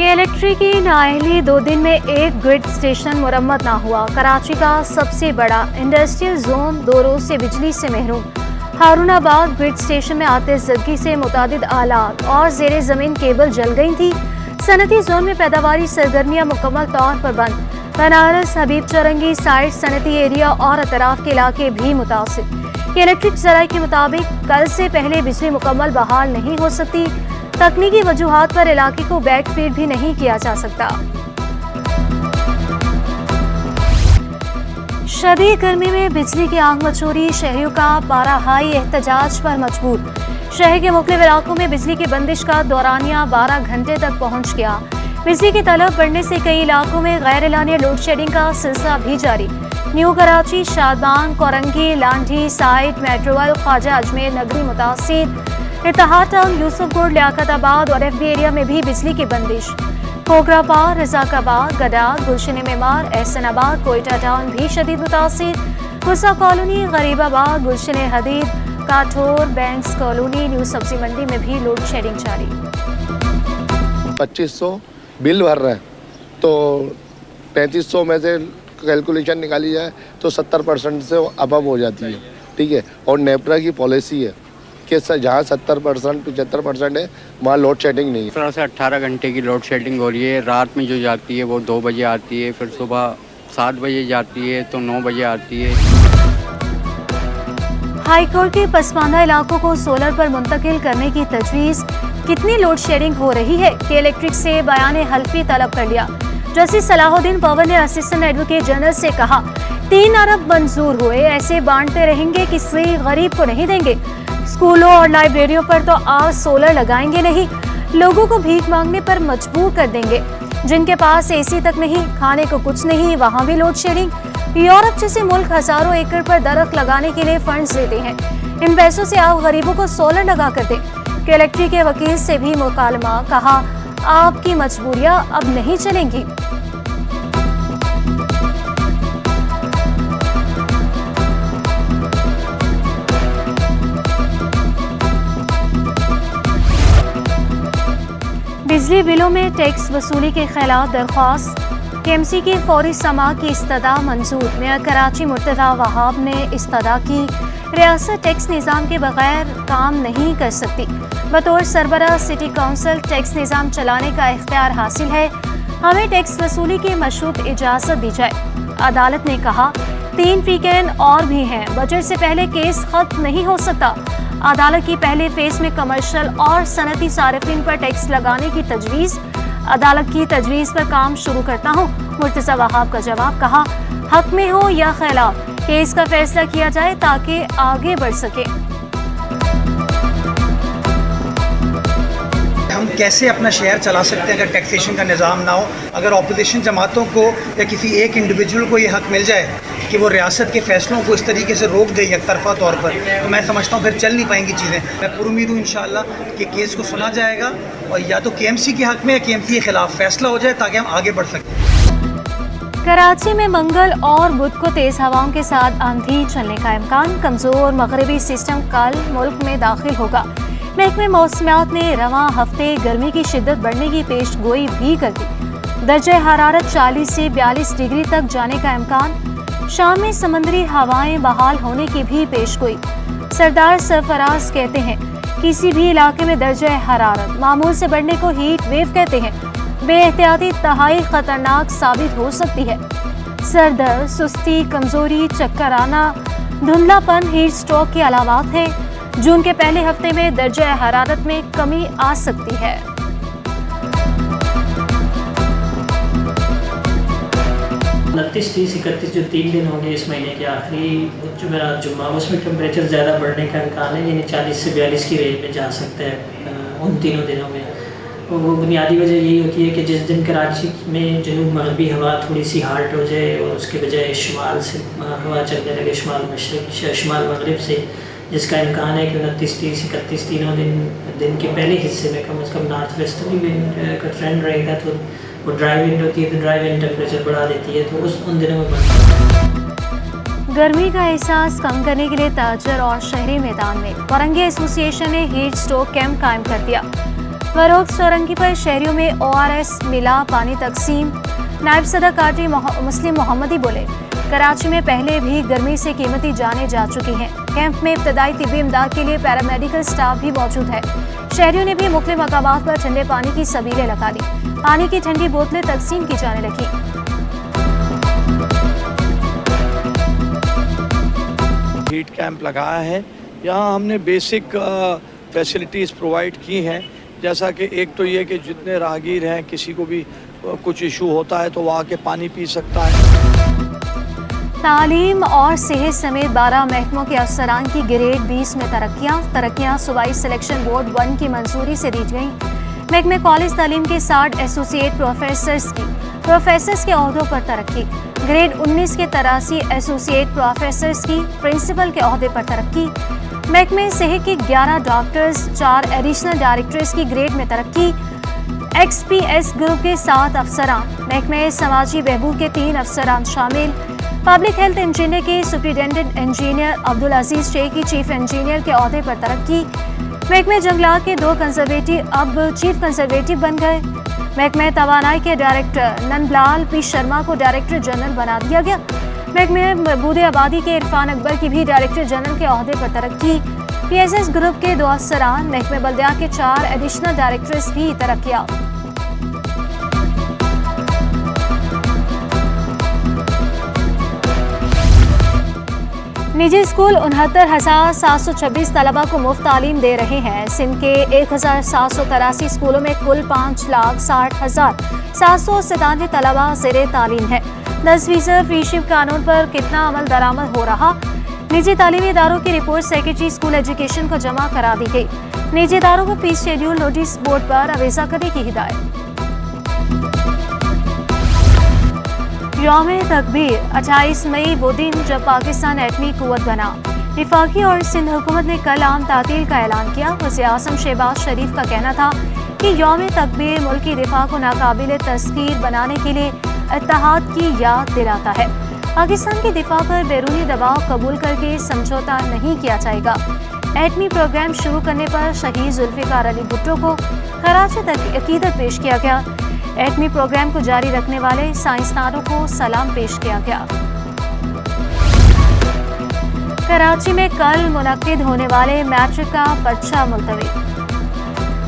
Electric की नाअहली 2 दिन में एक ग्रिड स्टेशन मुरम्मत ना हुआ। कराची का सबसे बड़ा इंडस्ट्रियल जोन 2 रोज से बिजली से महरूम। हारूनाबाद ग्रिड स्टेशन में आतिशज़दगी से मुतादिद आलात और ज़ेरे ज़मीन केबल जल गई थी। सनती जोन में पैदावारी सरगर्मियाँ मुकम्मल तौर पर बंद। बनारस हबीब चौरंगी साइड सनती एरिया और अतराफ के इलाके भी मुतासिर। इलेक्ट्रिक ज़राए के मुताबिक कल से पहले बिजली मुकम्मल बहाल नहीं हो सकती। तकनीकी वजूहात पर इलाके को बैक फीड भी नहीं किया जा सकता। शदीद गर्मी में बिजली की आग मचोरी, शहरियों का बारहाई एहतजाज पर मजबूर। शहर के मुख्तलिफ इलाकों में बिजली की बंदिश का दौरानिया 12 घंटे तक पहुंच गया। बिजली की तलब बढ़ने से कई इलाकों में गैर एलानिया लोड शेडिंग का सिलसिला भी जारी। न्यू कराची, शादबान, कोरंगी, लांढी, साइड, मेट्रोवल, ख्वाजा अजमेर नगरी मुतासिर। इत्तेहाद टाउन, यूसुफगुड़, लियाकताबाद और FB एरिया में भी बिजली की बंदिश। कोकरापार, रजाकाबाद, गडा, गुलशन मेमार, एहसनाबाद, कोयटा टाउन भी शदीद मुतासिर। गुस्सा कॉलोनी, गरीबाबाद, गुलशन हदीद, काठोर, बैंक्स कॉलोनी, न्यू सब्जी मंडी में भी लोड शेडिंग जारी। 2500 बिल भर रहे हैं तो 3500 में से कैलकुलेशन निकाली जाए तो 70% से अबव हो जाती है। ठीक है, और नेपरा की पॉलिसी है कि जहाँ 70% 75% है वहाँ लोड शेडिंग नहीं है। 17 से 18 घंटे की लोड शेडिंग हो रही है। रात में जो जाती है वो 2 बजे आती है, फिर सुबह 7 बजे जाती है तो 9 बजे आती है। हाईकोर्ट के पसमानदा इलाकों को सोलर पर मुंतकिल करने की तजवीज़। कितनी लोड शेडिंग हो रही है कि इलेक्ट्रिक से बयान हल्फी तलब कर लिया। जस्टिस सलाहुद्दीन पवन ने असिस्टेंट एडवोकेट जनरल से कहा, 3 अरब मंजूर हुए, ऐसे बांटते रहेंगे, किसी गरीब को नहीं देंगे। स्कूलों और लाइब्रेरियों पर तो आज सोलर लगाएंगे नहीं, लोगों को भीख मांगने पर मजबूर कर देंगे। जिनके पास AC तक नहीं, खाने को कुछ नहीं, वहाँ भी लोड शेडिंग। यूरोप जैसे मुल्क हजारों एकड़ पर दरख्त लगाने के लिए फंड्स देते हैं। इन पैसों से आप गरीबों को सोलर लगा कर दें। कि इलेक्ट्रिक के वकील से भी मुकालमा, कहा आपकी मजबूरियां अब नहीं चलेंगी। बिजली बिलों में टैक्स वसूली के खिलाफ दरख्वास्त। KMC की फौरी समा की इस्तदा मंजूर। मेयर कराची मुर्तज़ा वहाब ने इस्तदा की। रियासत टैक्स निज़ाम के बगैर काम नहीं कर सकती। बतौर सरबराह सिटी काउंसिल टैक्स निज़ाम चलाने का इख्तियार हासिल है। हमें टैक्स वसूली की मशरूत इजाज़त दी जाए। अदालत ने कहा 3 वीकेंड और भी हैं। बजट से पहले केस खत्म नहीं हो सकता। अदालत की पहले फेज में कमर्शियल और सनती सारिफिन पर टैक्स लगाने की तजवीज़। अदालत की तजवीज़ पर काम शुरू करता हूँ। मुर्तज़ा वहाब का जवाब, कहा हक में हो या खिलाफ, केस का फैसला किया जाए ताकि आगे बढ़ सके। हम कैसे अपना शहर चला सकते हैं अगर टैक्सेशन का निज़ाम ना हो। अगर अपोजिशन जमातों को या किसी एक इंडिविजुअल को ये हक मिल जाए कि वो रियासत के फ़ैसलों को इस तरीके से रोक दे एक तरफा तौर पर, तो मैं समझता हूँ फिर चल नहीं पाएंगी चीज़ें। मैं पुरुमीद हूँ इंशाअल्लाह कि केस को सुना जाएगा और या तो KMC के हक में या KMC के ख़िलाफ़ फ़ैसला हो जाए ताकि हम आगे बढ़ सकें। कराची में मंगल और बुध को तेज हवाओं के साथ आंधी चलने का इम्कान। कमजोर मगरबी सिस्टम कल मुल्क में दाखिल होगा। महकमे मौसमियात ने रवां हफ्ते गर्मी की शिद्दत बढ़ने की पेश गोई भी कर दी। दर्जे हरारत 40 से 42 डिग्री तक जाने का इम्कान। शाम में समंदरी हवाएं बहाल होने की भी पेश गोई। सरदार सरफराज कहते हैं किसी भी इलाके में दर्जे हरारत मामूल से बढ़ने को हीट वेव कहते हैं। बेएहतियाती तहाई खतरनाक साबित हो सकती है। सरदर्द, सुस्ती, कमजोरी, चक्कर आना, धुंधलापन हीट स्ट्रोक के अलावात हैं। जून के पहले हफ्ते में दर्जा हरारत में कमी आ सकती है। 29, 30, 31 जो 3 दिन होंगे इस महीने के आखिरी जुमेरात जुम्मा, उसमें टेम्परेचर ज़्यादा बढ़ने का इम्कान है, यानी 40 से 42 की रेंज में जा सकता है उन तीनों दिनों में। तो वो बुनियादी वजह यही होती है कि जिस दिन कराची में जनूब मगरबी हवा थोड़ी सी हाल्ट हो जाए और उसके बजाय शुमाल से हवा चलने लगे, शुमाल मशरिक शुमाल मगरब से, जिसका इम्कान है कि 29, 30, 31 तीनों दिन के पहले हिस्से में कम से कम नॉर्थ वेस्टर्ली विंड का ट्रेंड रहेगा, तो वो ड्राई विंड होती है, तो ड्राई विंड टेम्परेचर बढ़ा देती है, तो उन दिनों में बढ़ता। गर्मी का एहसास कम करने के लिए ताजर और शहरी मैदान में कोरंगी एसोसिएशन ने हीट स्ट्रोक कैंप कायम कर दिया। वरोग चौरंगी पर शहरियों में ORS मिला पानी तकसीम। नायब सदर कादरी मुस्लिम मोहम्मदी बोले, कराची में पहले भी गर्मी से कीमती जानें जा चुकी हैं। कैंप में इब्तदाई तिब्बी इमदाद के लिए पैरामेडिकल स्टाफ भी मौजूद है। शहरियों ने भी मुख्तलिफ मकामात पर ठंडे पानी की सबीलें लगा दी। पानी की ठंडी बोतलें तकसीम की जाने लगी। हीट कैंप लगाया है। यहाँ हमने बेसिक फैसिलिटीज़ प्रोवाइड की हैं, जैसा कि एक तो ये कि जितने राहगीर हैं किसी को भी कुछ इशू होता है तो वो आके पानी पी सकता है। तालीम और सेहत समेत 12 महकमों के अफसरान की ग्रेड 20 में तरक्कियाँ सूबाई सिलेक्शन बोर्ड 1 की मंजूरी से दी गई। महकमे कॉलेज तालीम के 60 एसोसिएट प्रोफेसर्स के ओहदों पर तरक्की। ग्रेड 19 के 83 एसोसिएट प्रोफेसर्स की प्रिंसिपल के ओहदे पर तरक्की। महकमे सेहत के 11 डॉक्टर्स 4 एडिशनल डायरेक्टर्स की ग्रेड में तरक्की। XPS ग्रुप के 7 अफसरान, महकमे समाजी बहबूद के 3 अफसरान शामिल। पब्लिक हेल्थ इंजीनियर के सुप्रिटेंडेंट इंजीनियर अब्दुल अजीज शेख की चीफ इंजीनियर के ओहदे पर तरक्की। महकमे जंगलात के 2 कंजर्वेटिव अब चीफ कंजर्वेटिव बन गए। महकमे तवानाई के डायरेक्टर नंदलाल P शर्मा को डायरेक्टर जनरल बना दिया गया। महकमे बूदे आबादी के इरफान अकबर की भी डायरेक्टर जनरल के ओहदे पर तरक्की। PSS ग्रुप के 2 अफसरान, महकमे बल्दिया के 4 एडिशनल डायरेक्टर्स भी तरक्कियाँ। निजी स्कूल 69,726 तलबा को मुफ्त तालीम दे रहे हैं। सिंध के 1,783 स्कूलों में कुल 5,60,797 तलबा ज़ेरे तालीम है। 10% फीसद कानून पर कितना अमल दरामद हो रहा। निजी तालीमी इदारों की रिपोर्ट सेक्रेटरी स्कूल एजुकेशन को जमा करा दी गई। निजी इदारों को फीस शेड्यूल नोटिस बोर्ड पर अवेजा करने की हिदायत। यौम तकबीर 28 मई वो दिन जब पाकिस्तान एटमी कुव्वत बना। वफाकी और सिंध हुकूमत ने कल आम तातील का ऐलान किया। वज़ीर आज़म शहबाज शरीफ का कहना था कि यौम तकबीर मुल्क की दिफा को नाकाबिल तस्खीर बनाने के लिए इत्तेहाद की याद दिलाता है। पाकिस्तान की दिफा पर बैरूनी दबाव कबूल करके समझौता नहीं किया जाएगा। एटमी प्रोग्राम शुरू करने पर शहीद जुल्फ़िकार अली भुट्टो को खराज अकीदत पेश किया गया। एटमी प्रोग्राम को जारी रखने वाले साइंसदानों को सलाम पेश किया गया। कराची में कल मुनक्किद होने वाले मैट्रिक का पर्चा मुलतवी।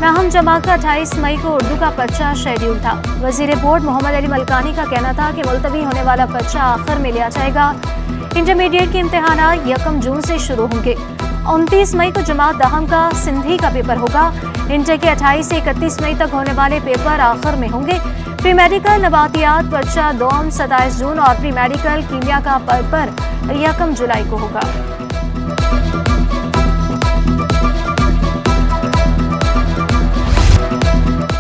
नाहम जमा का 28 मई को उर्दू का पर्चा शेड्यूल था। वजीर बोर्ड मोहम्मद अली मलकानी का कहना था कि मुलतवी होने वाला पर्चा आखिर में लिया जाएगा। इंटरमीडिएट के इम्तिहान 1 जून से शुरू होंगे। 29 मई को जमात दहम का सिंधी का पेपर होगा। इंटर के 28 से 31 मई तक होने वाले पेपर आखिर में होंगे। प्री मेडिकल नबातियात पर्चा 27 जून और प्री मेडिकल कीमिया का पेपर 1 जुलाई को होगा।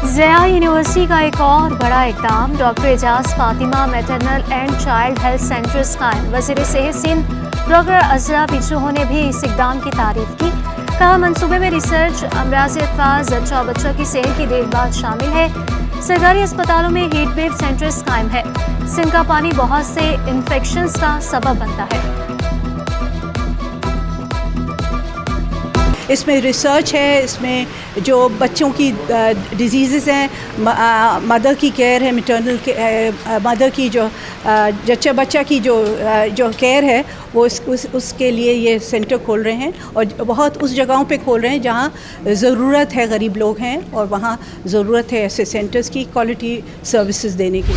ज़िया यूनिवर्सिटी का एक और बड़ा इक़दाम, doctor Ejaz Fatima maternal and child health centres कायम। वज़ीर सेहत सिंध डॉक्टर अज़रा पिचुहो ने भी इस इक़दाम की तारीफ की। कहा मंसूबे में रिसर्च, अमराज़ अतफाल, जच्चा बच्चा की सेहत की देखभाल शामिल है। सरकारी अस्पतालों में हीट वेव सेंटर्स कायम है। सिंध का पानी बहुत से इन्फेक्शंस का सबब बनता है। इसमें रिसर्च है, इसमें जो बच्चों की डिजीज़ हैं, मदर की केयर है, मैटरनल मदर की जो जच्चा बच्चा की जो केयर है वो उसके लिए ये सेंटर खोल रहे हैं। और बहुत उस जगहों पे खोल रहे हैं जहाँ ज़रूरत है, गरीब लोग हैं और वहाँ ज़रूरत है ऐसे सेंटर्स की क्वालिटी सर्विसेज देने की।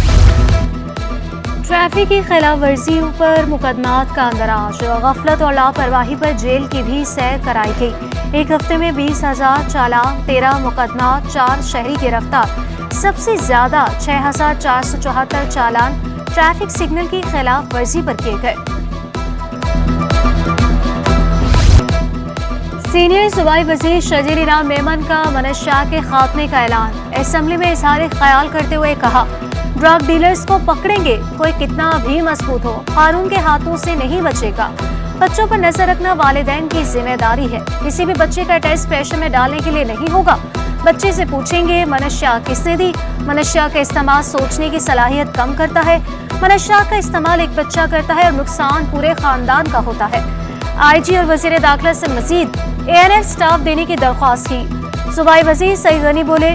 ट्रैफिक की खिलाफ वर्जियों पर मुकदमात का अंदराज, गफलत और लापरवाही पर जेल की भी सैर कराई गई। एक हफ्ते में 20,000 चालान, 13 मुकदमात, 4 शहरी गिरफ्तार। सबसे ज़्यादा 6,474 चालान ट्रैफिक सिग्नल की खिलाफ वर्जी पर किए गए। सीनियर सूबाई वज़ीर शजीर इनाम मेमन का मनशा के खात्मे का ऐलान। असम्बली में इजहार ख्याल करते हुए कहा, ड्रग डीलर्स को पकड़ेंगे, कोई कितना भी मजबूत हो कानून के हाथों से नहीं बचेगा। बच्चों पर नजर रखना वालिदैन की जिम्मेदारी है। किसी भी बच्चे का टेस्ट प्रेशर में डालने के लिए नहीं होगा। बच्चे से पूछेंगे मनशा किसने दी। मनशा का इस्तेमाल सोचने की सलाहियत कम करता है। मनशा का इस्तेमाल एक बच्चा करता है और नुकसान पूरे खानदान का होता है। IG और वज़ीर दाखिला से मजीद ANF स्टाफ देने की दरख्वास्त की। सूबाई वजीर सईद गनी बोले,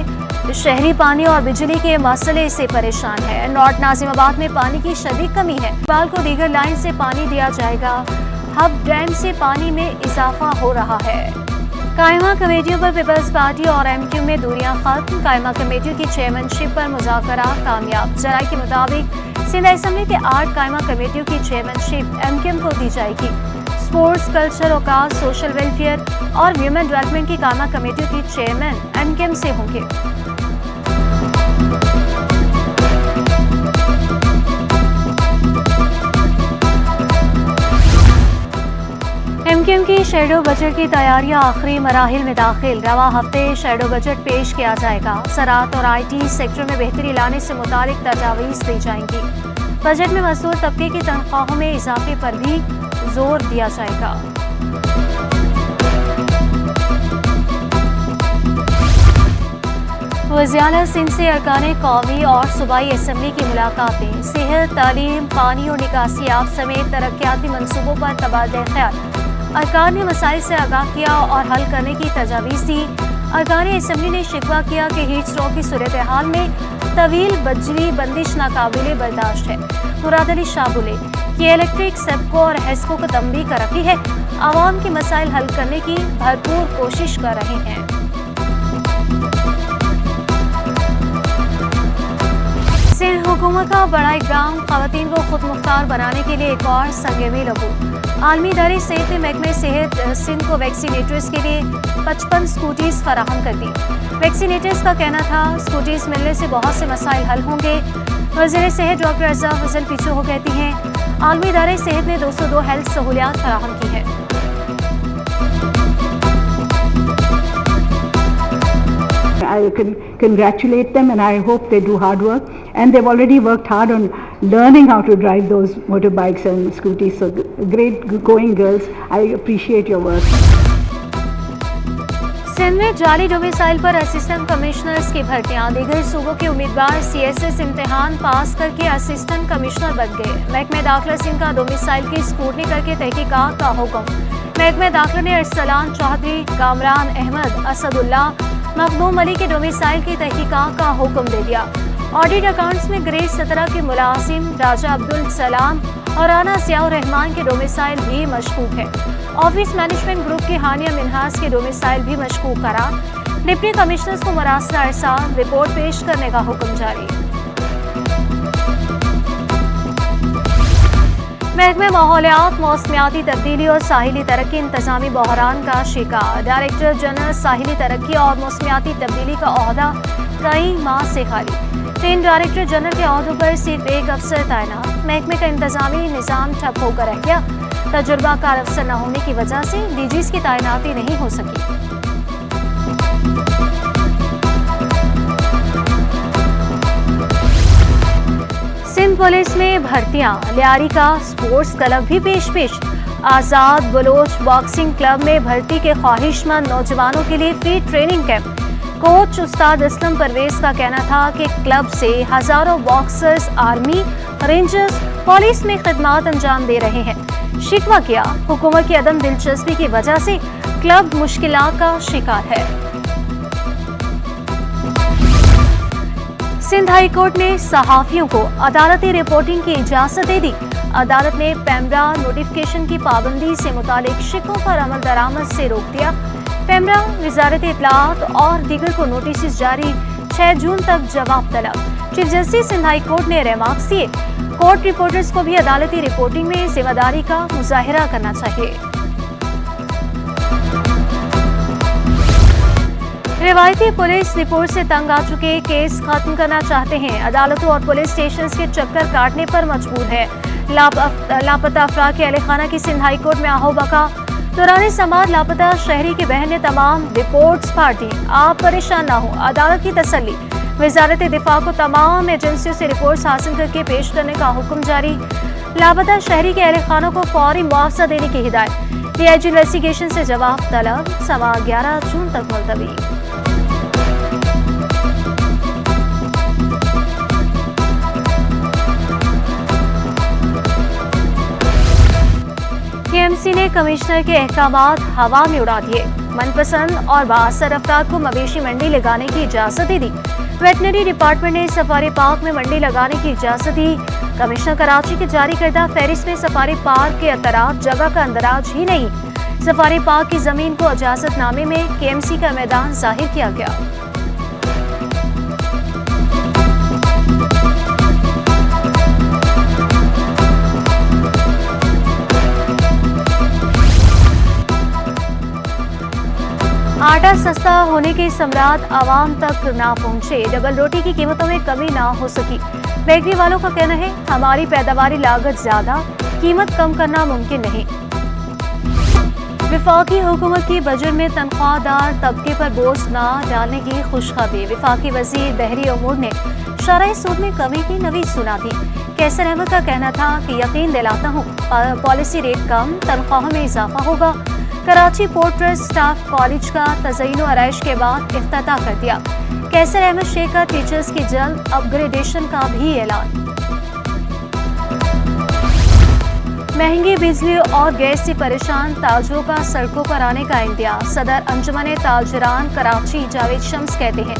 शहरी पानी और बिजली के मसले से परेशान है। नॉर्थ नाजिमाबाद में पानी की शदीद कमी है। बाल को दीगर लाइन से पानी दिया जाएगा। हब डैम से पानी में इजाफा हो रहा है। कायमा कमेटियों पर पीपल्स पार्टी और एमक्यू में दूरियां खत्म। कायमा कमेटियों की चेयरमैनशिप पर मुज़ाकरा कामयाब। जराये के मुताबिक सिंध असेंबली के 8 कायमा कमेटियों की चेयरमैनशिप एमक्यू को दी जाएगी। स्पोर्ट्स, कल्चर, औकात, सोशल वेलफेयर और ह्यूमन डेवलपमेंट की कायमा कमेटियों की चेयरमैन एमक्यू से होंगे। एमक्यूएम की शेडो बजट की तैयारियां आखिरी मराहिल में दाखिल। रवा हफ्ते शेडो बजट पेश किया जाएगा। ज़राअत और IT सेक्टर में बेहतरी लाने से मुतालिक तजावीज़ दी जाएंगी। बजट में मजदूर तबके की तनख्वाहों में इजाफे पर भी जोर दिया जाएगा। वज़ीर सिंध से अरकान कौमी और सूबाई असम्बली की मुलाकातें। सेहत, तालीम, पानी और निकासियात समेत तरक्याती मनसूबों पर तबादला ख्याल। अरकान ने मसाइल से आगाह किया और हल करने की तजावीज़ दी। अरकान असम्बली ने शिकवा किया कि हीट स्ट्रोक की सूरत हाल में तवील बिजली बंदिश नाकाबिले बर्दाश्त है। मुराद अली शाह बोले कि इलेक्ट्रिक, सेप्को और हेस्को को तंबीह कर रखी है। आवाम के मसाइल हल करने की भरपूर कोशिश कर रहे हैं। सिंध हुकूमत का बड़ा इक़दाम, ख़वातीन को खुद मुख्तार बनाने के लिए एक और संगेमी लगू। आलमी इदारे सेहत ने महकमे सेहत सिंध को वैक्सीनेटर्स के लिए 55 स्कूटीज़ फराहम कर दी। वैक्सीनेटर्स का कहना था स्कूटीज़ मिलने से बहुत से मसाइल हल होंगे। वज़ीर सेहत डॉक्टर रज़ा फजल पीछे हो कहती हैं, आलमी इदारे सेहत ने 202 हेल्थ सहूलियात फराहम की है। I can congratulate them and I hope they do hard work, and they've already worked hard on learning how to drive those motorbikes and scooters. So great going, girls. I appreciate your work. Sindh में जाली domicile पर assistant commissioners की भर्तियां। दीगर सूबों के उम्मीदवार CSS इम्तिहान पास करके असिस्टेंट कमिश्नर बन गए। महकमे दाखिला सिंध का डोमिसाइल की स्क्रूटनी करके तहकीकात का हुक्म। महकमे दाखिला ने अरसलान चौधरी, कामरान अहमद, असदुल्ला, मखदूम अली के डोमिसाइल की तहकीकात का हुक्म दे दिया। ऑडिट अकाउंट्स में ग्रेड 17 के मुलाजिम राजा अब्दुल सलाम और राना ज़ियाउर रहमान के डोमिसाइल भी मशकूक है। ऑफिस मैनेजमेंट ग्रुप की हानिया मिनहास के डोमिसाइल भी मशकूक करार। डिप्टी कमिश्नर्स को मुरासला अरसा रिपोर्ट पेश करने का हुक्म जारी। महकमे माहौलियात, मौसमियाती तब्दीली और साहिली तरक्की इंतजामी बहरान का शिकार। डायरेक्टर जनरल साहिली तरक्की और मौसमियाती तब्दीली का ओहदा कई माह से खाली। 3 डायरेक्टर जनरल के ओहदों पर सिर्फ एक अफसर तैनात। महकमे का इंतजामी निज़ाम ठप होकर रह गया। तजुर्बाकार अफसर न होने की वजह से DGs की तैनाती नहीं हो सकी। सिंध पुलिस में भर्तियां। लियारी का स्पोर्ट्स क्लब भी पेश। आज़ाद बलोच बॉक्सिंग क्लब में भर्ती के ख्वाहिशमंद नौजवानों के लिए फ्री ट्रेनिंग कैंप। कोच उस्ताद असलम परवेज का कहना था कि क्लब से हजारों बॉक्सर्स आर्मी, रेंजर्स, पुलिस में खिदमत अंजाम दे रहे हैं। शिकवा किया हुकूमत की अदम दिलचस्पी की वजह से क्लब मुश्किलात का शिकार है। सिंध हाई कोर्ट ने सहाफियों को अदालती रिपोर्टिंग की इजाजत दे दी। अदालत ने पैमरा नोटिफिकेशन की पाबंदी से मुतालिक शिकों पर अमल दरामद से रोक दिया। पैमरा, वजारत इत्तलात और दीगर को नोटिस जारी। 6 जून तक जवाब तलब। Chief justice Sindh high court ने रिमार्क्स दिए, कोर्ट रिपोर्टर्स को भी अदालती रिपोर्टिंग में जिम्मेदारी का मुजाहिरा करना चाहिए। रिवायती पुलिस रिपोर्ट से तंग आ चुके केस खत्म करना चाहते हैं। अदालतों और पुलिस स्टेशन के चक्कर काटने पर मजबूर है। लापता अफराद के अहलखाना की सिंध हाई कोर्ट में आहो बका। दौरान समात लापता शहरी की बहन ने तमाम रिपोर्ट्स फाड़ दी। आप परेशान ना हो, अदालत की तसल्ली। वजारत दिफा को तमाम एजेंसियों से रिपोर्ट्स हासिल करके पेश करने का हुक्म जारी। लापता शहरी के अहलखानों को फौरी मुआवजा देने की हिदायत। DIG इन्वेस्टिगेशन से जवाब तलब। सवा 11 जून तक मुलतवी। KMC ने कमिश्नर के अहकामात हवा में उड़ा दिए। मनपसंद और बाअसर अफराद को मवेशी मंडी लगाने की इजाजत दे दी। वेटनरी डिपार्टमेंट ने सफारी पार्क में मंडी लगाने की इजाजत दी। कमिश्नर कराची के जारी करदा फहरिस्त में सफारी पार्क के अतराफ जगह का अंदराज ही नहीं। सफारी पार्क की जमीन को इजाजतनामे में KMC का मैदान जाहिर किया गया। आटा सस्ता होने के सम्राट आवाम तक ना पहुंचे। डबल रोटी की कीमतों में कमी ना हो सकी। बेकरी वालों का कहना है हमारी पैदावारी लागत ज्यादा, कीमत कम करना मुमकिन नहीं। विफाकी हुकूमत की बजट में तनख्वाहदार तबके पर बोझ ना डालने की खुशखबरी। विफाकी वजीर बहरी उमूर ने शरह सूद में कमी की नवीद सुना दी। कैसर अहमद का कहना था कि यकीन दिलाता हूँ पॉलिसी रेट कम, तनख्वाहों में इजाफा होगा। Karachi port trust staff college का तज़यीन आराइश के बाद इफ्तिताह कर दिया। कैसर अहमद शेख का टीचर्स की जल्द अपग्रेडेशन का भी ऐलान। महंगी बिजली और गैस से परेशान ताजरों का सड़कों पर आने का इंतजार। सदर अंजुमन ताजरान कराची जावेद शम्स कहते हैं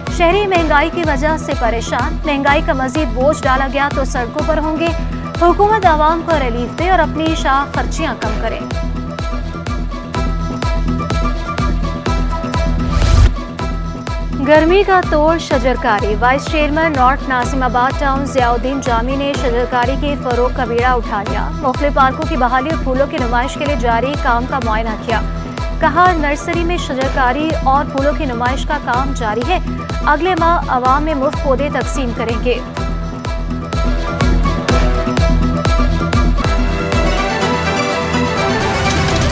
शहरी महंगाई की वजह से परेशान। महंगाई का मजीद बोझ डाला गया तो सड़कों पर होंगे। हुकूमत आवाम को रिलीफ दे और अपनी शाह खर्चियां कम करे। गर्मी का तोड़ शजरकारी। Vice chairman north Nazimabad town Ziauddin Jami ने शजरकारी के फरोग का बीड़ा उठा लिया। मुख्तलिफ पार्कों की बहाली और फूलों की नुमाइश के लिए जारी काम का मुआयना किया। कहा नर्सरी में शजरकारी और फूलों की नुमाइश का काम जारी है। अगले माह अवाम में मुफ्त पौधे तकसीम करेंगे।